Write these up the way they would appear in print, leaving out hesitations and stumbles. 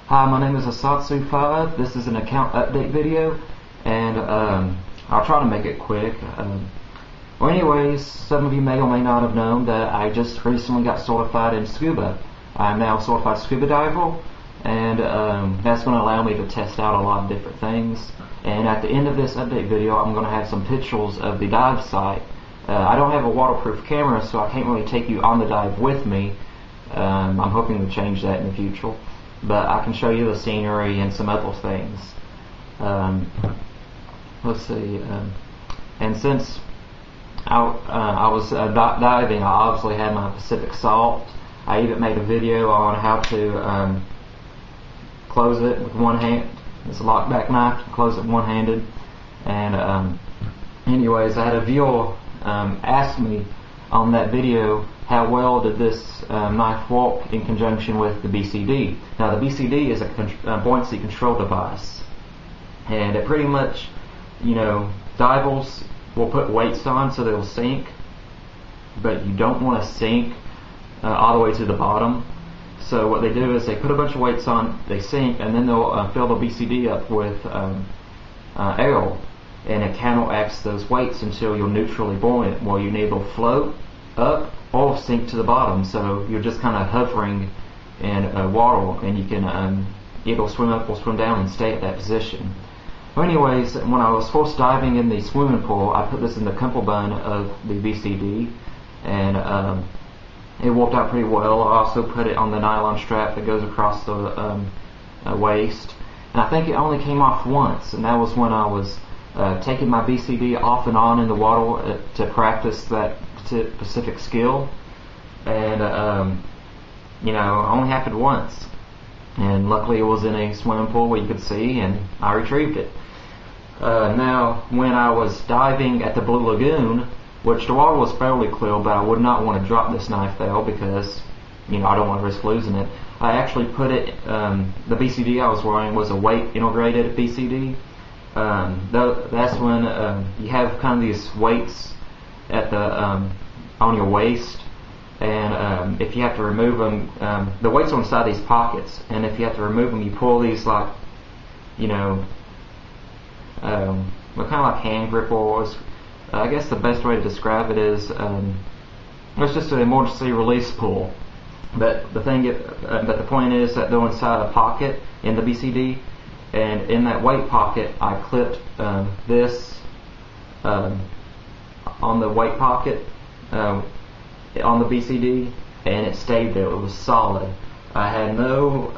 Hi, my name is Asatsu5. This is an account update video, and I'll try to make it quick. Well, anyways, some of you may or may not have known that I just recently got certified in scuba. I'm now a certified scuba diver, and that's going to allow me to test out a lot of different things. And at the end of this update video, I'm going to have some pictures of the dive site. I don't have a waterproof camera, so I can't really take you on the dive with me. I'm hoping to change that in the future, but I can show you the scenery and some other things. Let's see. And since I was diving, I obviously had my Pacific Salt. I even made a video on how to close it with one hand. It's a lockback knife to close it one-handed. And anyways, I had a viewer ask me on that video, how well did this knife work in conjunction with the BCD? Now, the BCD is a buoyancy control device, and it pretty much, divers will put weights on so they'll sink, but you don't want to sink all the way to the bottom. So what they do is they put a bunch of weights on, they sink, and then they'll fill the BCD up with air, and it counteracts those weights until you're neutrally buoyant, where you neither float up or sink to the bottom. So you're just kind of hovering in water, and you can either swim up or swim down and stay at that position. Well, anyways, when I was first diving in the swimming pool, I put this in the cummerbund of the BCD, and it worked out pretty well. I also put it on the nylon strap that goes across the waist, and I think it only came off once, and that was when I was taking my BCD off and on in the water to practice that Pacific skill, and it only happened once, and luckily it was in a swimming pool where you could see, and I retrieved it. Now, when I was diving at the Blue Lagoon, which the water was fairly clear, but I would not want to drop this knife there because I don't want to risk losing it. I actually put it, the BCD I was wearing was a weight integrated BCD. That's when you have kind of these weights at the on your waist, and if you have to remove them, the weights are inside these pockets, and if you have to remove them, you pull these like, kind of like hand grippers. I guess the best way to describe it is it's just an emergency release pull. But the point is that they're inside a pocket in the BCD, and in that weight pocket, I clipped this on the weight pocket on the BCD, and it stayed there. It was solid. I had no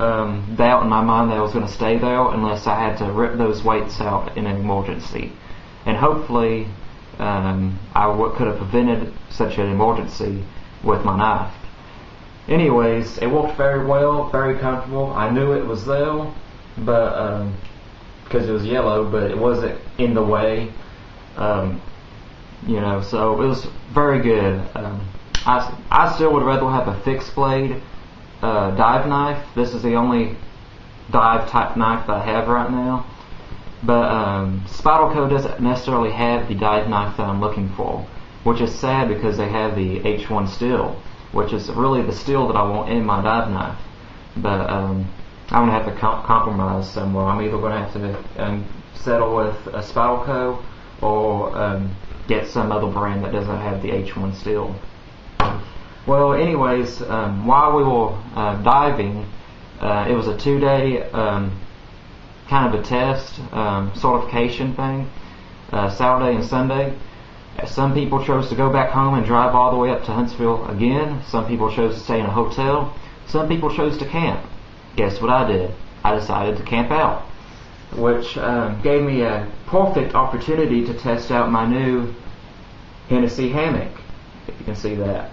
doubt in my mind that it was going to stay there unless I had to rip those weights out in an emergency. And hopefully, I could have prevented such an emergency with my knife. Anyways, it worked very well, very comfortable. I knew it was there, but because it was yellow, but it wasn't in the way. So it was very good. I still would rather have a fixed blade dive knife. This is the only dive type knife that I have right now. But Spyderco doesn't necessarily have the dive knife that I'm looking for, which is sad because they have the H1 steel, which is really the steel that I want in my dive knife. But I'm going to have to compromise somewhere. I'm either going to have to settle with a Spyderco or get some other brand that doesn't have the H1 steel. Well, anyways, while we were diving, it was a 2-day kind of a test, certification thing, Saturday and Sunday. Some people chose to go back home and drive all the way up to Huntsville again. Some people chose to stay in a hotel. Some people chose to camp. Guess what I did? I decided to camp out, which gave me a perfect opportunity to test out my new Hennessy hammock, if you can see that.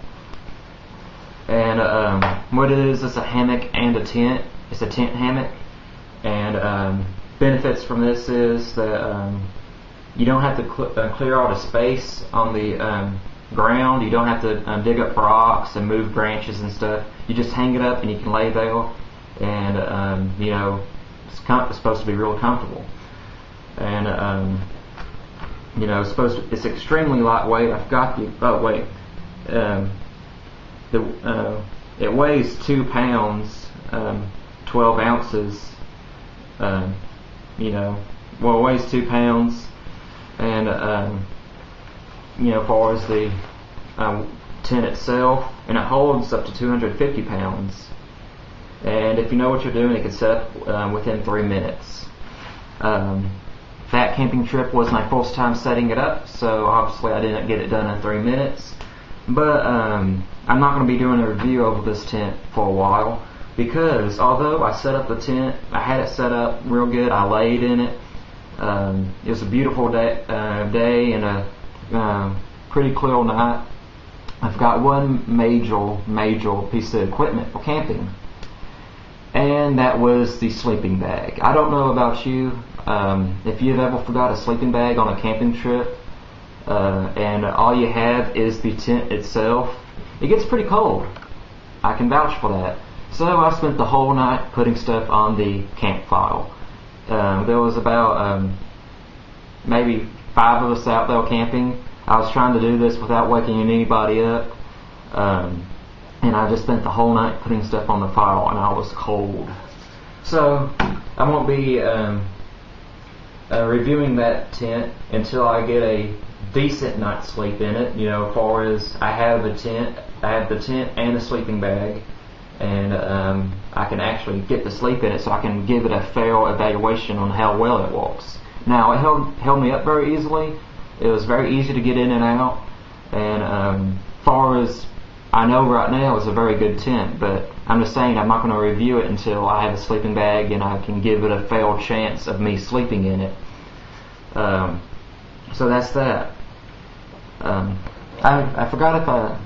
And what it is, it's a hammock and a tent. It's a tent hammock. And benefits from this is that you don't have to clear all the space on the ground. You don't have to dig up rocks and move branches and stuff. You just hang it up and you can lay there, and it's supposed to be real comfortable. And it's extremely lightweight. I forgot the it weighs 2 pounds. 12 ounces. You know, well, it weighs 2 pounds, and you know, as far as the tent itself, and it holds up to 250 pounds. And if you know what you're doing, it can set up within 3 minutes. That camping trip was my first time setting it up, so obviously I didn't get it done in 3 minutes. But I'm not going to be doing a review of this tent for a while, because although I set up the tent, I had it set up real good. I laid in it. It was a beautiful day and a pretty clear night. I've got one major piece of equipment for camping, and that was the sleeping bag. I don't know about you, if you've ever forgot a sleeping bag on a camping trip, and all you have is the tent itself, it gets pretty cold. I can vouch for that. So I spent the whole night putting stuff on the camp file. There was about maybe 5 of us out there camping. I was trying to do this without waking anybody up, and I just spent the whole night putting stuff on the file, and I was cold. So I won't be reviewing that tent until I get a decent night's sleep in it. You know, as far as I have the tent and a sleeping bag, and I can actually get to sleep in it, so I can give it a fair evaluation on how well it works. Now, it held me up very easily. It was very easy to get in and out, and far as I know right now, it's a very good tent, but I'm just saying I'm not going to review it until I have a sleeping bag and I can give it a fair chance of me sleeping in it. So that's that. I forgot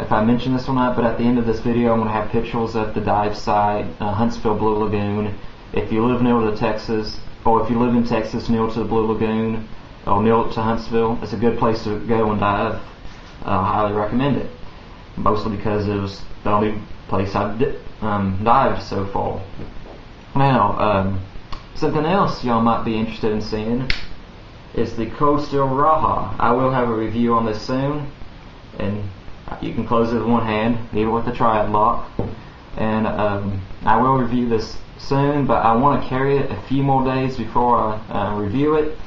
if I mentioned this or not, but at the end of this video I'm going to have pictures of the dive site, Huntsville Blue Lagoon. If you live near to Texas, or if you live in Texas near to the Blue Lagoon, or near to Huntsville, it's a good place to go and dive. I highly recommend it, mostly because it was the only place I've dived so far. Now, something else y'all might be interested in seeing is the Cold Steel Raha. I will have a review on this soon, and you can close it with one hand, even with the triad lock. And I will review this soon, but I want to carry it a few more days before I review it.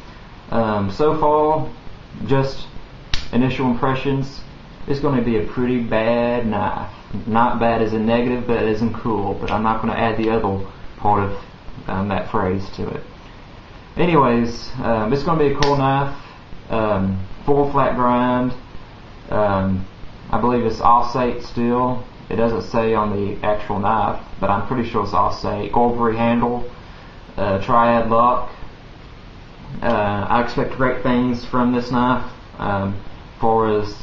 So far, just initial impressions, it's going to be a pretty bad knife. Not bad as in negative, but as in cool, but I'm not going to add the other part of that phrase to it. Anyways, it's going to be a cool knife, full flat grind. I believe it's Alsate steel. It doesn't say on the actual knife, but I'm pretty sure it's Alsate. Overy handle, triad lock. I expect great things from this knife, for as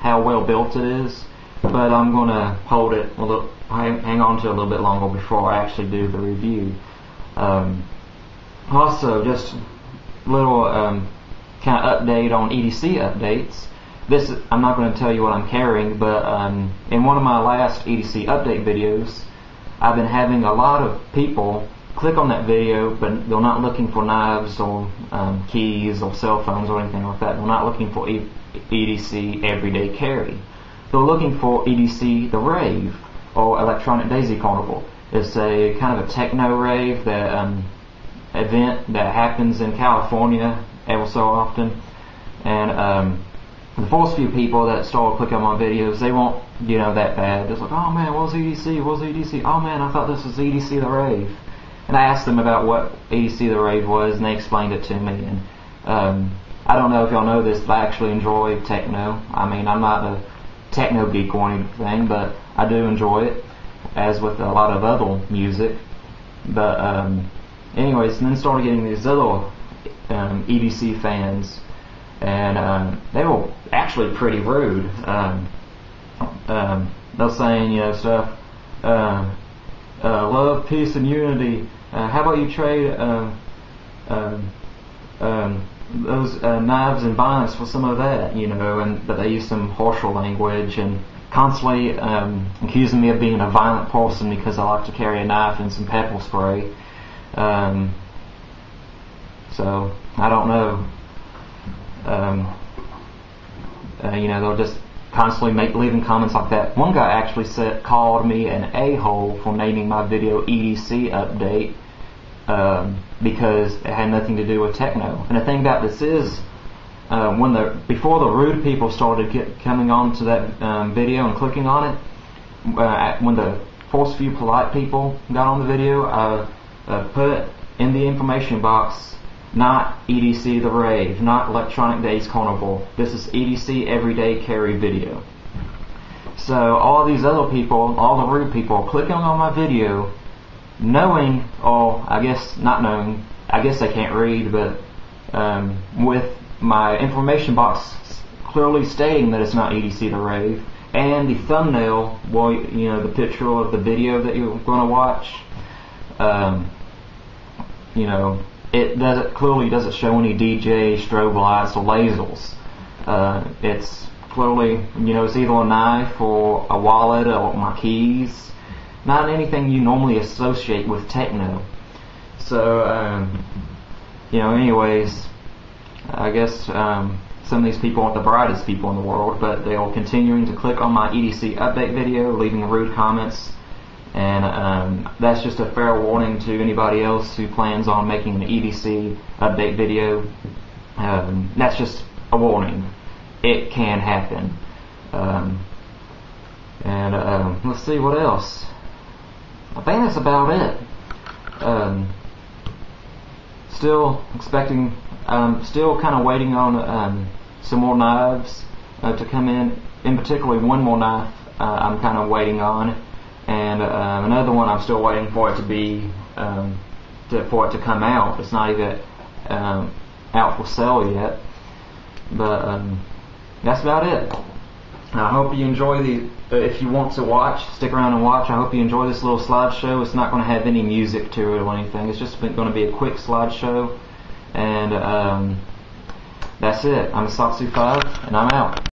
how well built it is, but I'm going to hold it a little, hang on to it a little bit longer before I actually do the review. Also, just a little kind of update on EDC updates. I'm not going to tell you what I'm carrying, but in one of my last EDC update videos, I've been having a lot of people click on that video, but they're not looking for knives or keys or cell phones or anything like that. They're not looking for EDC everyday carry. They're looking for EDC the rave, or Electronic Daisy Carnival. It's a kind of a techno rave that event that happens in California ever so often, and the first few people that started clicking on my videos, they weren't, you know, that bad. It's like, oh man, what's EDC? What's EDC? Oh man, I thought this was EDC the rave. And I asked them about what EDC the rave was, and they explained it to me. And I don't know if y'all know this, but I actually enjoy techno. I mean, I'm not a techno geek or anything, but I do enjoy it, as with a lot of other music. But anyways, and then started getting these other EDC fans, and they were actually pretty rude. They're saying, you know, stuff, love, peace, and unity. How about you trade those knives and violence for some of that, you know? But they use some harsher language and constantly accusing me of being a violent person because I like to carry a knife and some pepper spray. So I don't know. You know, they're just constantly leaving comments like that. One guy actually called me an a-hole for naming my video EDC update because it had nothing to do with techno. And the thing about this is, before the rude people started coming on to that video and clicking on it, when the first few polite people got on the video, I put in the information box, not EDC the Rave, not Electronic Days Carnival. This is EDC Everyday Carry Video. So all these other people, all the rude people, clicking on my video, knowing, or I guess not knowing, I guess they can't read, but with my information box clearly stating that it's not EDC the Rave, and the thumbnail, well, you know, the picture of the video that you're going to watch, you know, it clearly doesn't show any DJ, strobe lights, or lasers. It's clearly, you know, it's either a knife or a wallet or my keys. Not anything you normally associate with techno. So, you know, anyways, I guess some of these people aren't the brightest people in the world, but they are continuing to click on my EDC update video, leaving rude comments. And that's just a fair warning to anybody else who plans on making an EDC update video. That's just a warning. It can happen. Let's see what else. I think that's about it. Still expecting, still kind of waiting on some more knives to come in particular one more knife I'm kind of waiting on. And another one I'm still waiting for it to be for it to come out. It's not even out for sale yet. But that's about it. I hope you enjoy if you want to watch, stick around and watch. I hope you enjoy this little slideshow. It's not going to have any music to it or anything. It's just going to be a quick slideshow. And that's it. I'm Satsu5, and I'm out.